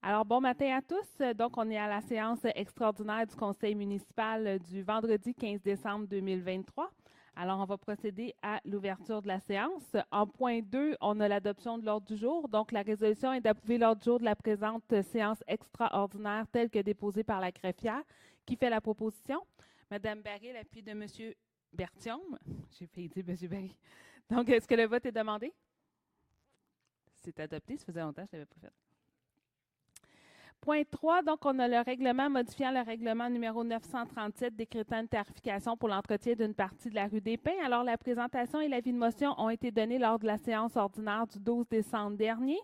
Alors, bon matin à tous. Donc, on est à la séance extraordinaire du Conseil municipal du vendredi 15 décembre 2023. Alors, on va procéder à l'ouverture de la séance. En point 2, on a l'adoption de l'ordre du jour. Donc, la résolution est d'approuver l'ordre du jour de la présente séance extraordinaire telle que déposée par la greffière. Qui fait la proposition? Madame Barry, l'appui de Monsieur Bertium. J'ai failli dire Monsieur Barry. Donc, est-ce que le vote est demandé? C'est adopté. Ça faisait longtemps que je ne l'avais pas fait. Point 3, donc on a le règlement modifiant le règlement numéro 937 décrétant une tarification pour l'entretien d'une partie de la rue des Pins. Alors, la présentation et l'avis de motion ont été donnés lors de la séance ordinaire du 12 décembre dernier.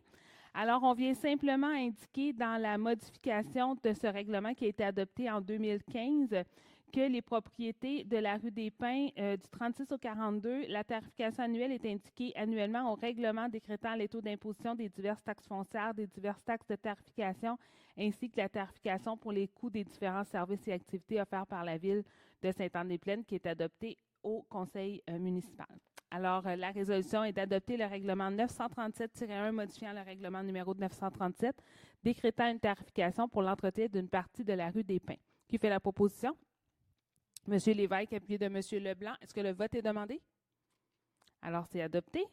Alors, on vient simplement indiquer dans la modification de ce règlement qui a été adopté en 2015 que les propriétés de la rue des Pins du 36 au 42, la tarification annuelle est indiquée annuellement au règlement décrétant les taux d'imposition des diverses taxes foncières, des diverses taxes de tarification, ainsi que la tarification pour les coûts des différents services et activités offerts par la Ville de Sainte-Anne-des-Plaines qui est adoptée au Conseil municipal. Alors, la résolution est d'adopter le règlement 937-1 modifiant le règlement numéro 937 décrétant une tarification pour l'entretien d'une partie de la rue des Pins. Qui fait la proposition? Monsieur Lévesque, appuyé de Monsieur Leblanc. Est-ce que le vote est demandé? Alors, c'est adopté.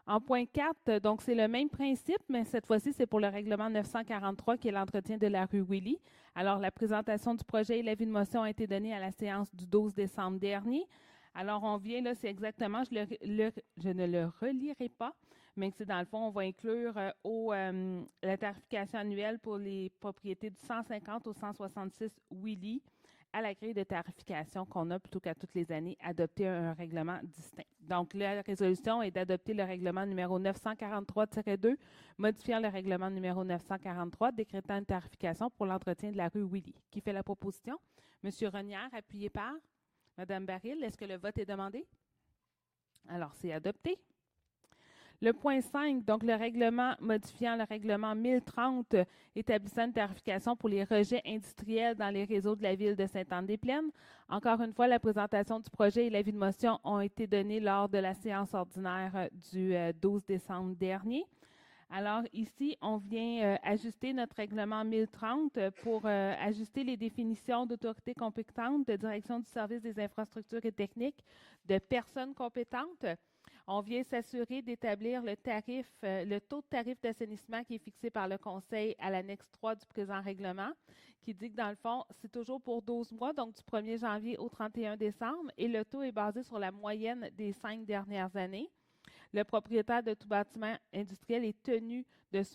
En point 4, donc c'est le même principe, mais cette fois-ci, c'est pour le règlement 943 qui est l'entretien de la rue Willy. Alors, la présentation du projet et l'avis de motion ont été donnés à la séance du 12 décembre dernier. Alors, on vient là, c'est exactement, je ne le relirai pas, mais c'est dans le fond, on va inclure la tarification annuelle pour les propriétés du 150 au 166 Willy à la grille de tarification qu'on a plutôt qu'à toutes les années adopter un règlement distinct. Donc, la résolution est d'adopter le règlement numéro 943-2, modifiant le règlement numéro 943, décrétant une tarification pour l'entretien de la rue Willy. Qui fait la proposition? Monsieur Renière, appuyé par Madame Baril. Est-ce que le vote est demandé? Alors, c'est adopté. Le point 5, donc le règlement modifiant le règlement 1030 établissant une tarification pour les rejets industriels dans les réseaux de la Ville de Sainte-Anne-des-Plaines. Encore une fois, la présentation du projet et l'avis de motion ont été donnés lors de la séance ordinaire du 12 décembre dernier. Alors ici, on vient ajuster notre règlement 1030 pour ajuster les définitions d'autorité compétente, de direction du service des infrastructures et techniques, de personnes compétentes. On vient s'assurer d'établir le taux de tarif d'assainissement qui est fixé par le Conseil à l'annexe 3 du présent règlement, qui dit que dans le fond, c'est toujours pour 12 mois, donc du 1er janvier au 31 décembre, et le taux est basé sur la moyenne des 5 dernières années. Le propriétaire de tout bâtiment industriel est tenu de se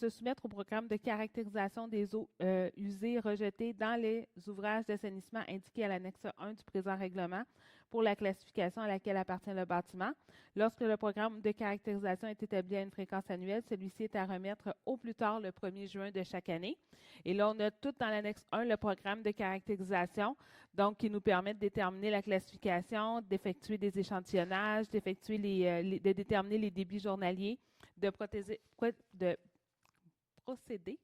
soumettre au programme de caractérisation des eaux usées rejetées dans les ouvrages d'assainissement indiqués à l'annexe 1 du présent règlement pour la classification à laquelle appartient le bâtiment. Lorsque le programme de caractérisation est établi à une fréquence annuelle, celui-ci est à remettre au plus tard le 1er juin de chaque année. Et là, on a tout dans l'annexe 1 le programme de caractérisation, donc qui nous permet de déterminer la classification, d'effectuer des échantillonnages, de déterminer les débits journaliers, de procéder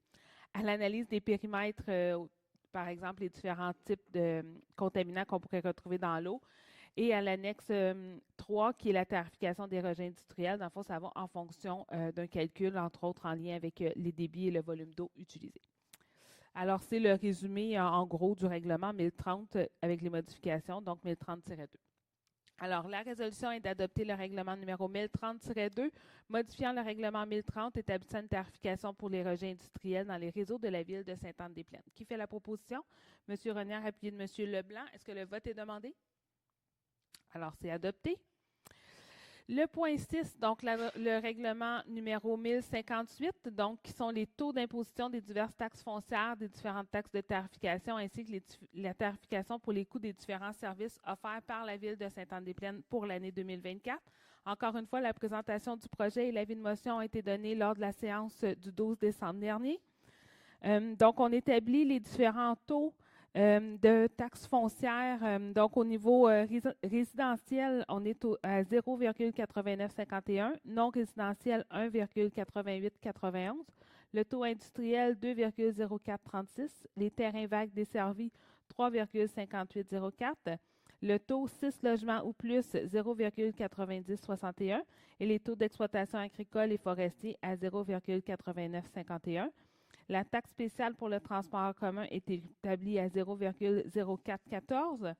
à l'analyse des périmètres, par exemple les différents types de contaminants qu'on pourrait retrouver dans l'eau, et à l'annexe 3, qui est la tarification des rejets industriels. Dans le fond, ça va en fonction d'un calcul, entre autres en lien avec les débits et le volume d'eau utilisé. Alors, c'est le résumé en gros du règlement 1030 avec les modifications, donc 1030-2. Alors, la résolution est d'adopter le règlement numéro 1030-2, modifiant le règlement 1030, établissant une tarification pour les rejets industriels dans les réseaux de la Ville de Sainte-Anne-des-Plaines. Qui fait la proposition? Monsieur Renière, appuyé de Monsieur Leblanc. Est-ce que le vote est demandé? Alors, c'est adopté. Le point 6, donc le règlement numéro 1058, donc qui sont les taux d'imposition des diverses taxes foncières, des différentes taxes de tarification, ainsi que la tarification pour les coûts des différents services offerts par la Ville de Sainte-Anne-des-Plaines pour l'année 2024. Encore une fois, la présentation du projet et l'avis de motion ont été donnés lors de la séance du 12 décembre dernier. Donc, on établit les différents taux de taxes foncières. Donc, au niveau résidentiel, on est à 0,8951, non résidentiel 1,8891, le taux industriel 2,0436, les terrains vagues desservis 3,5804, Le taux 6 logements ou plus, 0,9061 et les taux d'exploitation agricole et forestier à 0,8951. La taxe spéciale pour le transport en commun est établie à 0,0414.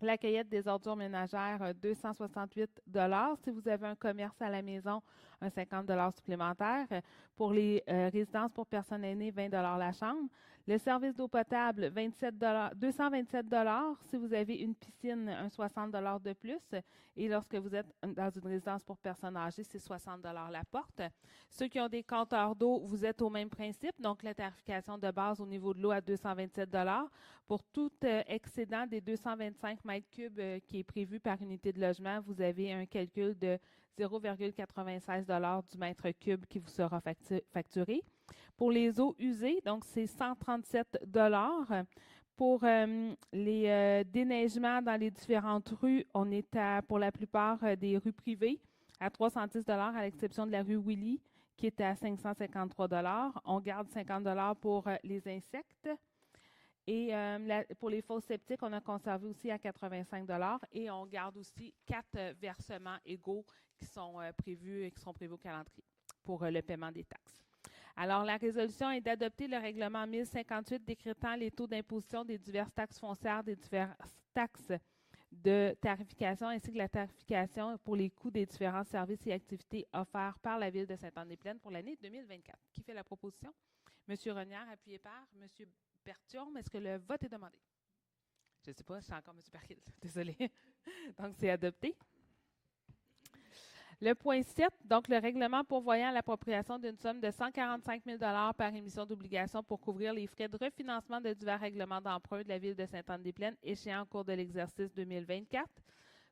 La cueillette des ordures ménagères, 268 $. Si vous avez un commerce à la maison, un 50 $ supplémentaire. Pour les résidences pour personnes aînées, 20 $ la chambre. Le service d'eau potable, 227 $. Si vous avez une piscine, un 60 $ de plus. Et lorsque vous êtes dans une résidence pour personnes âgées, c'est 60 $ la porte. Ceux qui ont des compteurs d'eau, vous êtes au même principe. Donc, la tarification de base au niveau de l'eau à 227 $. Pour tout excédent des 225 mètres cubes qui est prévu par unité de logement, vous avez un calcul de 0,96 $ du mètre cube qui vous sera facturé. Pour les eaux usées, donc c'est 137 $. Pour les déneigements dans les différentes rues, on est pour la plupart des rues privées à 310 $ à l'exception de la rue Willy qui est à 553 $. On garde 50 $ pour les insectes. Et pour les fosses septiques, on a conservé aussi à 85 $ et on garde aussi 4 versements égaux qui sont prévus au calendrier pour le paiement des taxes. Alors, la résolution est d'adopter le règlement 1058 décrétant les taux d'imposition des diverses taxes foncières, des diverses taxes de tarification ainsi que la tarification pour les coûts des différents services et activités offerts par la Ville de Sainte-Anne-des-Plaines pour l'année 2024. Qui fait la proposition? M. Renière, appuyé par M. Berthiaume. Est-ce que le vote est demandé? Je ne sais pas, c'est encore M. Parkil. Désolée. Donc, c'est adopté. Le point 7, donc le règlement pourvoyant l'appropriation d'une somme de 145 000 $ par émission d'obligation pour couvrir les frais de refinancement de divers règlements d'emprunt de la Ville de Sainte-Anne-des-Plaines échéant au cours de l'exercice 2024.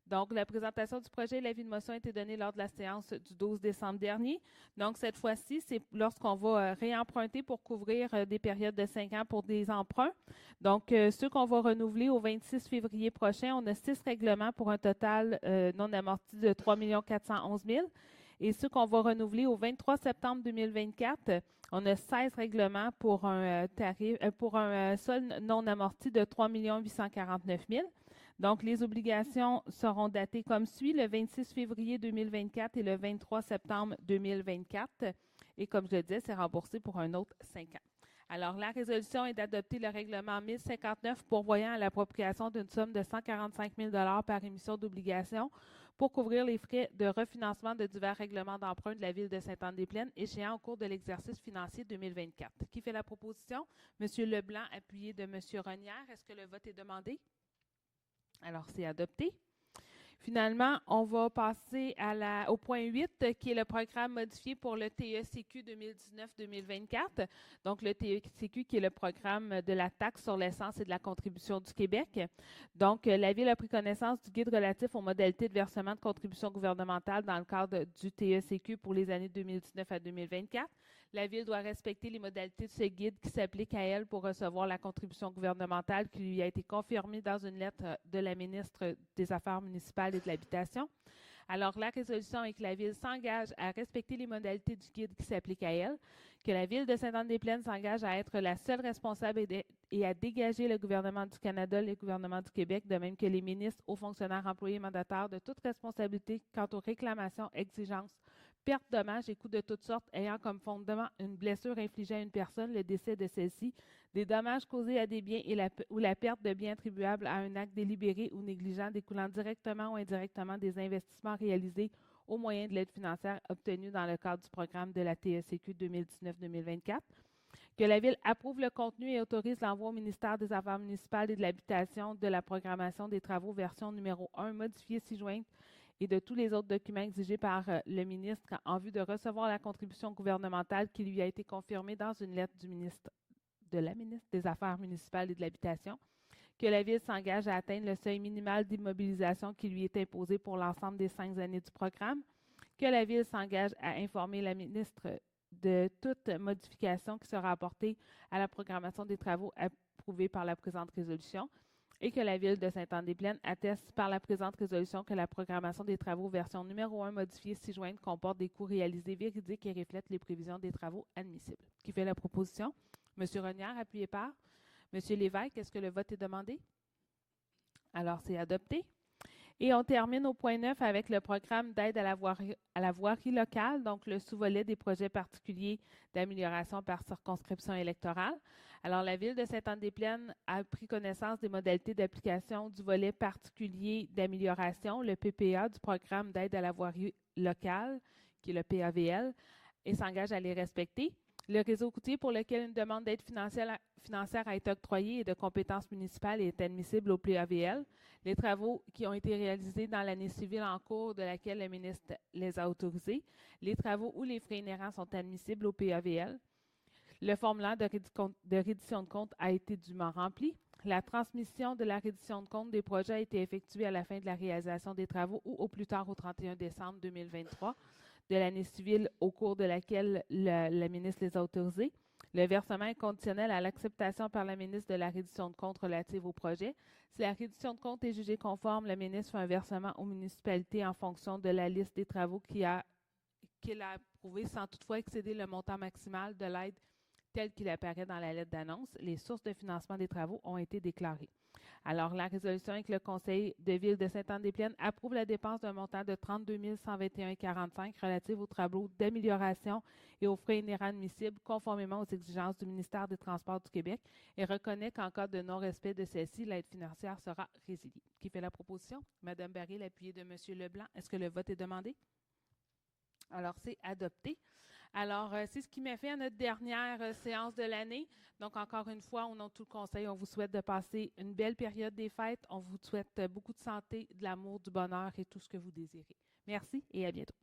Donc, la présentation du projet et l'avis de motion a été donnée lors de la séance du 12 décembre dernier. Donc, cette fois-ci, c'est lorsqu'on va réemprunter pour couvrir des périodes de 5 ans pour des emprunts. Donc, ceux qu'on va renouveler au 26 février prochain, on a 6 règlements pour un total non amorti de 3 411 000. Et ceux qu'on va renouveler au 23 septembre 2024, on a 16 règlements pour un solde non amorti de 3 849 000. Donc, les obligations seront datées comme suit, le 26 février 2024 et le 23 septembre 2024. Et comme je le disais, c'est remboursé pour un autre 5 ans. Alors, la résolution est d'adopter le règlement 1059 pourvoyant à l'appropriation d'une somme de 145 000 $ par émission d'obligations pour couvrir les frais de refinancement de divers règlements d'emprunt de la Ville de Sainte-Anne-des-Plaines échéant au cours de l'exercice financier 2024. Qui fait la proposition? M. Leblanc, appuyé de M. Renière. Est-ce que le vote est demandé? Alors, c'est adopté. Finalement, on va passer au point 8, qui est le programme modifié pour le TECQ 2019-2024. Donc, le TECQ qui est le programme de la taxe sur l'essence et de la contribution du Québec. Donc, la Ville a pris connaissance du guide relatif aux modalités de versement de contributions gouvernementales dans le cadre du TECQ pour les années 2019 à 2024. La Ville doit respecter les modalités de ce guide qui s'applique à elle pour recevoir la contribution gouvernementale qui lui a été confirmée dans une lettre de la ministre des Affaires municipales et de l'Habitation. Alors, la résolution est que la Ville s'engage à respecter les modalités du guide qui s'applique à elle, que la Ville de Sainte-Anne-des-Plaines s'engage à être la seule responsable et à dégager le gouvernement du Canada, le gouvernement du Québec, de même que les ministres, hauts fonctionnaires, employés, mandataires, de toute responsabilité quant aux réclamations, exigences, pertes, dommages et coûts de toutes sortes ayant comme fondement une blessure infligée à une personne, le décès de celle-ci, des dommages causés à des biens ou la perte de biens attribuables à un acte délibéré ou négligent découlant directement ou indirectement des investissements réalisés au moyen de l'aide financière obtenue dans le cadre du programme de la TECQ 2019-2024. Que la Ville approuve le contenu et autorise l'envoi au ministère des Affaires municipales et de l'Habitation de la programmation des travaux version numéro 1 modifiée ci-jointe et de tous les autres documents exigés par le ministre en vue de recevoir la contribution gouvernementale qui lui a été confirmée dans une lettre de la ministre des Affaires municipales et de l'Habitation, que la Ville s'engage à atteindre le seuil minimal d'immobilisation qui lui est imposé pour l'ensemble des 5 années du programme, que la Ville s'engage à informer la ministre de toute modification qui sera apportée à la programmation des travaux approuvés par la présente résolution, et que la Ville de Sainte-Anne-des-Plaines atteste par la présente résolution que la programmation des travaux version numéro 1 modifiée ci-jointe comporte des coûts réalisés véridiques et reflète les prévisions des travaux admissibles. Qui fait la proposition? M. Renière, appuyé par M. Lévesque. Est-ce que le vote est demandé? Alors, c'est adopté. Et on termine au point 9 avec le programme d'aide à la voirie locale, donc le sous-volet des projets particuliers d'amélioration par circonscription électorale. Alors, la Ville de Sainte-Anne-des-Plaines a pris connaissance des modalités d'application du volet particulier d'amélioration, le PPA, du programme d'aide à la voirie locale, qui est le PAVL, et s'engage à les respecter. Le réseau routier pour lequel une demande d'aide financière a été octroyée et de compétences municipales est admissible au PAVL. Les travaux qui ont été réalisés dans l'année civile en cours de laquelle le ministre les a autorisés. Les travaux ou les frais inhérents sont admissibles au PAVL. Le formulaire de reddition de compte a été dûment rempli. La transmission de la reddition de compte des projets a été effectuée à la fin de la réalisation des travaux ou au plus tard au 31 décembre 2023 de l'année civile au cours de laquelle le ministre les a autorisés. Le versement est conditionnel à l'acceptation par la ministre de la reddition de compte relative au projet. Si la reddition de compte est jugée conforme, le ministre fait un versement aux municipalités en fonction de la liste des travaux qu'il a approuvés sans toutefois excéder le montant maximal de l'aide tel qu'il apparaît dans la lettre d'annonce. Les sources de financement des travaux ont été déclarées. Alors, la résolution est que le Conseil de ville de Sainte-Anne-des-Plaines approuve la dépense d'un montant de 32 121,45 relative aux travaux d'amélioration et aux frais inhérents admissibles conformément aux exigences du ministère des Transports du Québec et reconnaît qu'en cas de non-respect de celle-ci, l'aide financière sera résiliée. Qui fait la proposition? Mme Baril, appuyée de M. Leblanc. Est-ce que le vote est demandé? Alors, c'est adopté. Alors, c'est ce qui m'a fait à notre dernière séance de l'année. Donc, encore une fois, au nom de tout le Conseil, on vous souhaite de passer une belle période des fêtes. On vous souhaite beaucoup de santé, de l'amour, du bonheur et tout ce que vous désirez. Merci et à bientôt.